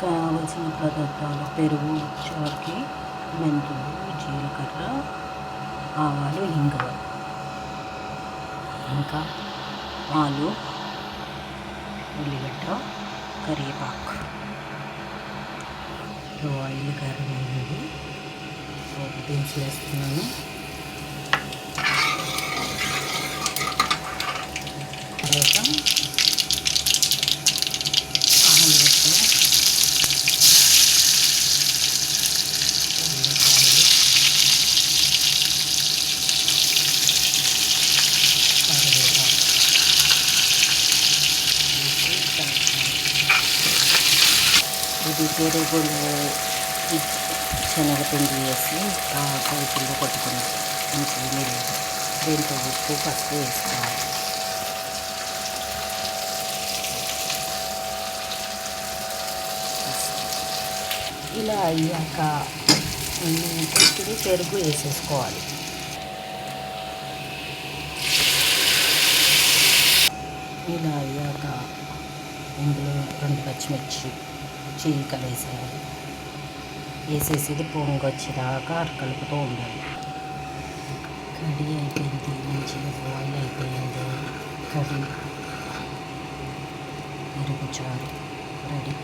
కావలసిన పదార్థాలు: పెరుగు, చారుకి మెంతులు, జీలకర్ర, ఆవాలు, ఇంగువ, ఇంకా ఆలు, ఉల్లిగడ్డ, కరివేపాకు. ఆయిల్ గరం అయ్యింది, పోపు దినుసులు వేస్తున్నాను. తర్వాత ఆలుగడ్డ, ఉల్లిపాయలు, కరివేపాకు వేసి కలుపుతాను. ఇది పెరుగులో శనగపిండి వేసి కలుపులో కొట్టుకుని మంచిగా నీళ్ళు, దీంతో ఉప్పు, పసుపు వేసుకోవాలి. ఇలా అయ్యాక ఇప్పుడు పెరుగు వేసేసుకోవాలి. ఇలా అయ్యాక ఇందులో 2 పచ్చిమిర్చి చీలికలు వేసేయాలి. వేసేసి ఇది పొంగొచ్చేదాకా కలుపుతూ ఉండాలి. కర్రీ అయిపోయింది, మంచిగా బాయిల్ అయిపోయింది. కర్రీ పెరుగు చారు రెడీ.